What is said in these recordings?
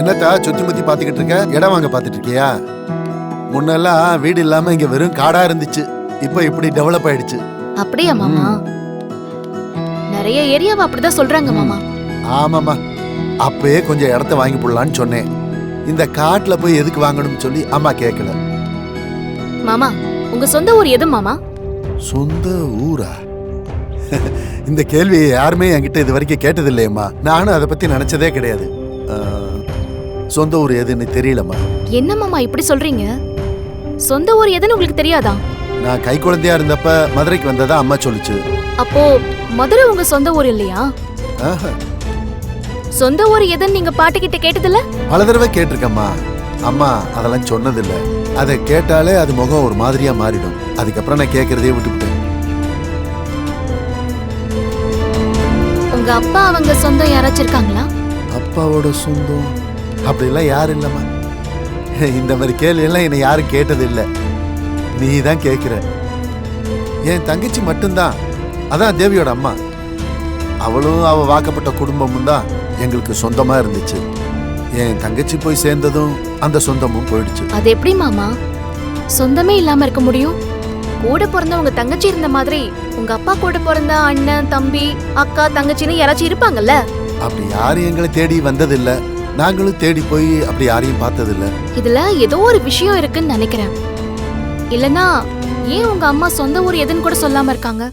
என்னத்தா சுத்தி முத்தி பாத்துக்கிட்டு இருக்க? இடம் வாங்க பாத்துட்டு இருக்கியா? முன்னெல்லாம் வீடு இல்லாம இங்க வெறும் காடா இருந்துச்சு. இப்ப இப்படி டெவலப் ஆயிடுச்சு. அப்படியா மாமா? நிறைய ஏரியாவை அப்படிதான் சொல்றாங்க மாமா. ஆமாமா, அப்பயே கொஞ்சம் இடத்த வாங்கி போடலான்னு சொன்னேன். இந்த காட்டுல போய் எதுக்கு வாங்கணும்னு சொல்லி அம்மா கேட்கல. மாமா, உங்க சொந்த ஊர் எது மாமா? சொந்த ஊரா? இந்த கேள்வி யாருமே என்கிட்ட இது வரைக்கும் கேட்டது இல்லையம்மா. நானும் அதை பத்தி நினைச்சதே கிடையாது. சொந்த ஊர் எதுன்னு தெரியலம்மா. என்ன மாமா இப்படி சொல்றீங்க? சொந்த ஊர் எதுன்னு உங்களுக்கு தெரியாதா? நான் கை குழந்தையா இருந்தப்ப மதுரைக்கு வந்ததா அம்மா சொல்லுச்சு. அப்போ மதுரை உங்க சொந்த ஊர் இல்லையா? சொந்த ஊர் எதுன்னு நீங்க பாட்டு கிட்ட கேட்டதில்ல? பல தடவை கேட்டிருக்கம்மா. அம்மா அதெல்லாம் சொன்னதில்ல. அதை கேட்டாலே அது முகம் ஒரு மாதிரியா மாறிடும். அதுக்கப்புறம் நான் கேட்கறதே விட்டுவிட்டேன். உங்க அப்பா அவங்க சொந்தம் யாராச்சும் இருக்காங்களா? அப்பாவோட சொந்தம் அப்படிலாம் யாரும் இல்லம்மா. இந்த மாதிரி கேள்வி எல்லாம் என்னை யாரும் கேட்டது இல்லை. நீ தான் கேட்கிற. என் தங்கச்சி மட்டும்தான், அதான் தேவியோட அம்மா. அவளும் அவ வாக்கப்பட்ட குடும்பமும் தான் எங்களுக்கு சொந்தமா இருந்துச்சு. என் தங்கச்சி போய் சேர்ந்ததும் அந்த சொந்தமும் போயிடுச்சு. அது எப்படி மாமா சொந்தமே இல்லாம இருக்க முடியும்? கூட பிறந்த உங்க தங்கச்சி இருந்த மாதிரி உங்க அப்பா கூட பிறந்த அண்ணன் தம்பி அக்கா தங்கச்சின்னு யாராச்சும் இருப்பாங்கல்ல? அப்படி யாரும் எங்களை தேடி வந்ததில்ல. நாங்களும் தேடி போய் அப்படி யாரையும் பார்த்ததில்ல. இதுல ஏதோ ஒரு விஷயம் இருக்குன்னு நினைக்கிறேன். இல்லனா ஏன் உங்க அம்மா சொந்த ஊர் எதுன்னு கூட சொல்லாம இருக்காங்க?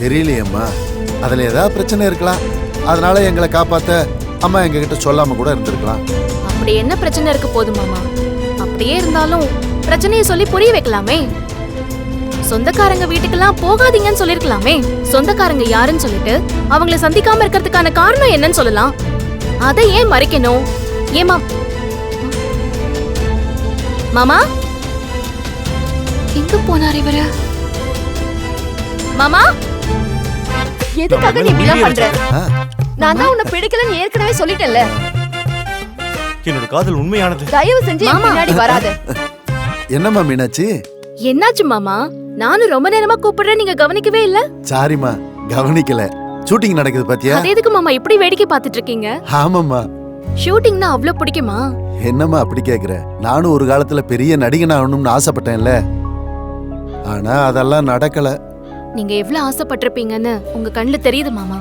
தெரியலையம்மா. அதுல ஏதாவது பிரச்சனை இருக்கலாம். அதனால எங்களை காப்பாத்த அம்மா எங்க கிட்ட சொல்லாம கூட இருந்திருக்கலாம். அப்படி என்ன பிரச்சனை இருக்கு போது மாமா? அப்படியே இருந்தாலும் பிரச்சனையை சொல்லி புரிய வைக்கலாமே. சொந்தக்காரங்க வீட்டுக்கெல்லாம் போகாதீங்கன்னு சொல்லிருக்கலாமே. சொந்தக்காரங்க யாருன்னு சொல்லிட்டு அவங்கள சந்திக்காம இருக்கிறதுக்கான காரணம் என்னன்னு சொல்லலாம். அதை ஏன் மறைக்கணும்? ஏமா மாமா எங்க போனார் இவரு? மாமா எதுக்காக நீ இப்படிலாம் பண்ற? நான் தான் உன்னை பிடிக்கலன்னு ஏற்கனவே சொல்லிட்டேன்ல. என்னோட காதல் உண்மையானது. தயவு செஞ்சு என் பின்னாடி வராத. என்னம்மா மீனாட்சி? என்னாச்சு மாமா? நானும் ரொம்ப நேரமா கூப்பிடுறேன், நீங்க கவனிக்கவே இல்ல. சாரிம்மா, கவனிக்கல. ஷூட்டிங் நடக்குது பாத்தியா? அது எதுக்கு மாமா இப்படி வேடிக்கை பார்த்துட்டு இருக்கீங்க? ஆமாம்மா. ஷூட்டிங்னா அவ்ளோ பிடிக்குமா? என்னம்மா அப்படி கேக்குற? நானும் ஒரு காலத்துல பெரிய நடிகன் ஆகணும்னு ஆசைப்பட்டேன்ல. ஆனா அதெல்லாம் நடக்கல. நீங்க எவ்வளவு ஆசைப்பட்டிருப்பீங்கன்னு உங்க கண்ணுல தெரியுது மாமா.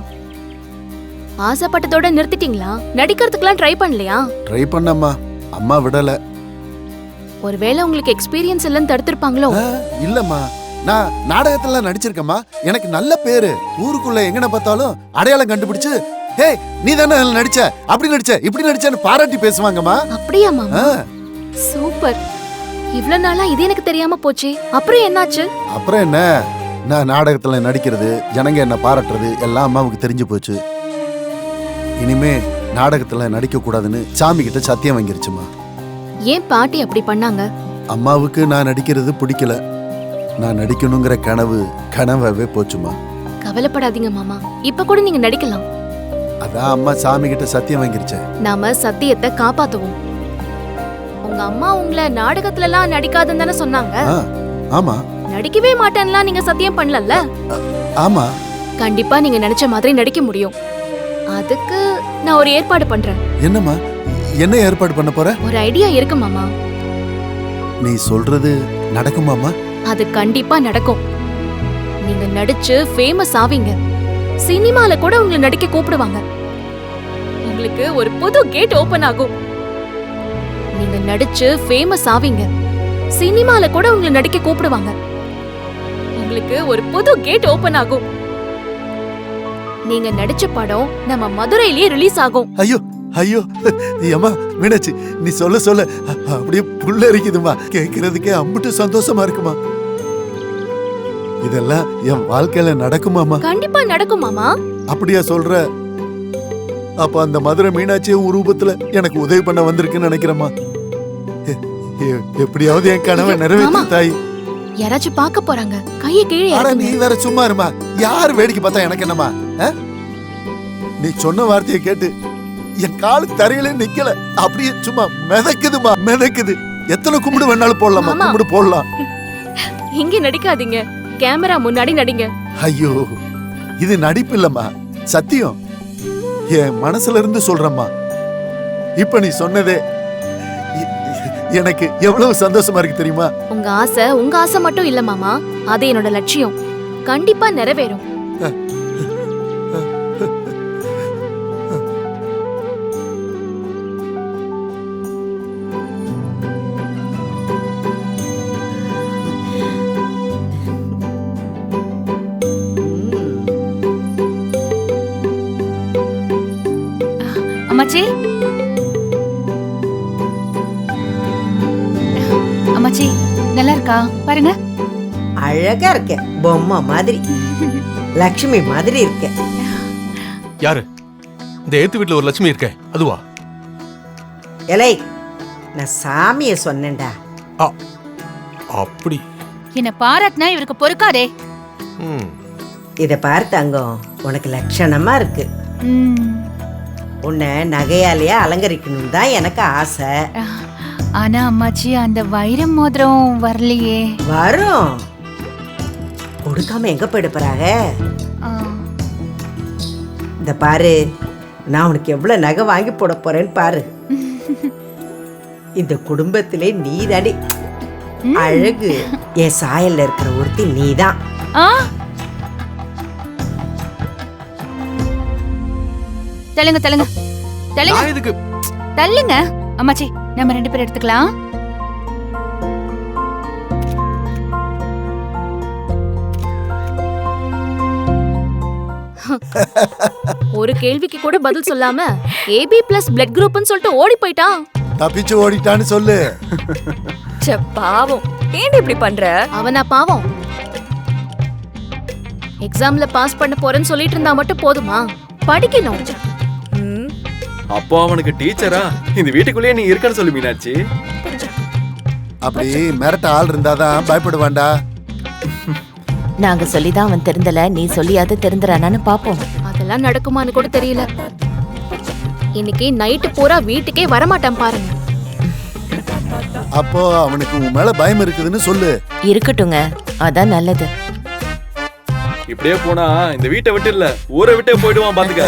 ஆசைப்பட்டதோட நிறுத்திட்டீங்களா? நடிக்கிறதுக்குலாம் ட்ரை பண்ணலையா? ட்ரை பண்ணம்மா, அம்மா விடல. ஒருவேளை உங்களுக்கு எக்ஸ்பீரியன்ஸ் இல்லன்னு தடுத்திருப்பாங்களோ? இல்லம்மா, நான் நாடகத்துல நடிச்சிருக்கேம்மா. எனக்கு நல்ல பேரு. ஊருக்குள்ள எங்கன பார்த்தாலும் அடையாளம் கண்டுபிடிச்சு, "ஏய், நீ தானே நடிச்ச, அப்படி நடிச்ச, இப்படி நடிச்சன்னு" பாராட்டி பேசுவாங்கம்மா. அப்படியா மாமா? சூப்பர். இவ்வளவு நாளா இது எனக்கு தெரியாம போச்சு. அப்புறம் என்னாச்சு? அப்புறம் என்ன, நான் நாடகத்துல நடிக்கிறது, ஜனங்க என்ன பாராட்டுறது எல்லாம் அம்மாவுக்கு தெரிஞ்சு போச்சு. இனிமே நாடகத்துல நடிக்க கூடாதுன்னு சாமி கிட்ட சத்தியம் வாங்கிருச்சுமா. ஏன் பாட்டி அப்படி பண்ணாங்க? அம்மாவுக்கு நான் நடிக்கிறது பிடிக்கல. நான் நடிக்கணுங்கிற கனவாவே போச்சுமா. கவலைப்படாதீங்க மாமா, இப்ப கூட நீங்க நடிக்கலாம். அதான் அம்மா சாமி கிட்ட சத்தியம் வாங்கிருச்சேன். நாம சத்தியத்தை காப்பாத்துவோம். உங்க அம்மா உங்களை நாடகத்துல எல்லாம் நடிக்காதுன்னு தானே சொன்னாங்க? ஆமா. நடிக்கவே மாட்டேன்லாம் நீங்க சத்தியம் பண்ணலல்ல? ஆமா. கண்டிப்பா நீங்க நினைச்ச மாதிரி நடிக்க முடியும். அதுக்கு நான் ஒரு ஏற்பாடு பண்றேன். என்னம்மா? என்ன ஏற்பாடு பண்ண போற? ஒரு ஐடியா இருக்கு மாமா. நீ சொல்றது நடக்குமாமா? அது கண்டிப்பா நடக்கும். நீங்க நடிச்சு ஃபேமஸ் ஆவீங்க. சினிமால கூட உங்களை நடிக்க கூப்பிடுவாங்க. உங்களுக்கு ஒரு புது கேட் ஓபன் ஆகும். நீங்க நடிச்சு ஃபேமஸ் ஆவீங்க. சினிமால கூட உங்களை நடிக்க கூப்பிடுவாங்க. உங்களுக்கு ஒரு புது கேட் ஓபன் ஆகும். நீங்க நடிச்ச படம் நம்ம மதுரையிலேயே ரிலீஸ் ஆகும். ஐயோ ஐயோ, அம்மா மீனாட்சி, நீ சொல்ல அப்படியே புல்லரிக்குதுமா. கேட்கறதுக்கே அம்புட்டு சந்தோஷமா இருக்குமா. இதெல்லாம் என் வாழ்க்கையில நடக்குமாமா? கண்டிப்பா நடக்கும் மாமா. அப்படியா சொல்ற? அப்ப அந்த மதுரை மீனாட்சி ரூபத்துல எனக்கு உதவி பண்ண வந்திருக்குன்னு நினைக்கிறேம்மா. எப்படியாவது என் கனவை நிறைவேற்று தாய். யாராச்சும் பார்க்க போறாங்க, கையை கீழே நீ இறக்குங்க. வேற சும்மா இருமா. யாரு வேடிக்கை பார்த்தா எனக்கு என்னமா? நீ சொன்ன வார்த்தையை கேட்டு என் காலு தரையில நிக்கல. அப்படியே சும்மா மிதக்குதுமா, மிதக்குது. எத்தனை கும்பிடு வேணாலும் போடலாமா? மாமா. கும்பிடு போடலாம். இங்க நடிக்காதீங்க, கேமரா முன்னாடி நடிங்க. ஐயோ, இது நடிப்பு இல்லம்மா, சத்தியம். என் மனசுல இருந்து சொல்றேம்மா. இப்ப நீ சொன்னதே எனக்கு எவ்வளவு சந்தோஷமா இருக்கு தெரியுமா? உங்க ஆசை மட்டும் இல்ல மாமா, அது என்னோட லட்சியம். கண்டிப்பா நிறைவேறும். அம்மாச்சி, அம்மாச்சி நல்லா இருக்கா பாருங்க. அழகா இருக்க, பொம்மை மாதிரி, லட்சுமி மாதிரி இருக்க. யாரு? இந்த ஏத்து வீட்டுல ஒரு லட்சுமி இருக்க, அதுவா? எலை, நான் சாமிய சொன்னேன்டா. அப்படி என்ன பாராட்டினா இவருக்கு பொறுக்காதே. ம். இத பாரு தங்கம், உனக்கு லட்சணமா இருக்கு. ம். உன்னை நகையாலேயே அலங்கரிக்கணும் தான் எனக்கு ஆசை. ஆனா அம்மாச்சி அந்த வைரம் மோதிரம் வரலையே. வரும், கொடுக்காம எங்க போயிட போறாங்க? ஆ. இந்த பாரு, நான் உனக்கு எவ்வளவு நகை வாங்கி போட போறேன்னு பாரு. இந்த குடும்பத்திலே நீதாடி அழகு. என் சாயல்ல இருக்கிற ஒருத்தி நீதான். ஆ. தள்ளுங்க தள்ளுங்க தள்ளுங்க நான் எதுக்கு? தள்ளுங்க. அம்மாச்சி நம்ம 2 பேரும் எடுத்துக்கலாம். ஒரு கேள்விக்கு கூட பதில் சொல்லாம AB+ பிளட் குரூப்னு சொல்லிட்டு ஓடி போயிட்டான். தப்பிச்சு ஓடிட்டான்னு சொல்லு. பாவம், ஏன் இப்படி பண்ற? அவனா பாவம்? எக்ஸாம்ல பாஸ் பண்ண போறேன்னு சொல்லிட்டு இருந்தா மட்டும் போதுமா? படிக்கணும். அப்போ அவனுக்கு டீச்சரா இந்த வீட்டுக்குள்ளேயே நீ இருக்கன்னு சொல்லு மீனாட்சி. அப்படி மிரட்ட ஆள் இருந்தாதான் பயப்படுவான்டா. நாங்க சொல்லிதான் அவன் திருந்தல, நீ சொல்லியாவது திருந்துறானான்னு பாப்போம். அதெல்லாம் நடக்குமான்னு கூட தெரியல. இன்னைக்கு நைட்டு பூரா வீட்டுக்கே வரமாட்டான் பாருங்க. அப்போ அவனுக்கு உன் மேல பயம் இருக்குதுன்னு சொல்லு. இருக்கட்டுங்க, அதான் நல்லது. இப்படியே போனா இந்த வீட்டை விட்டு இல்ல ஊரை விட்டே போயிடுவான் பாத்துக்க.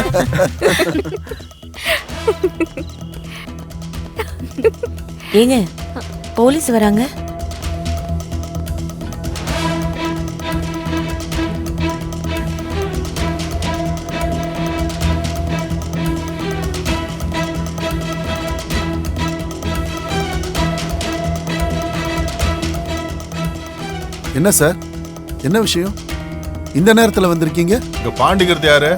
ஏங்க, போலீஸ் வராங்க. என்ன சார், என்ன விஷயம் இந்த நேரத்துல வந்திருக்கீங்க? இங்க பாண்டிங்கிறது யாரு?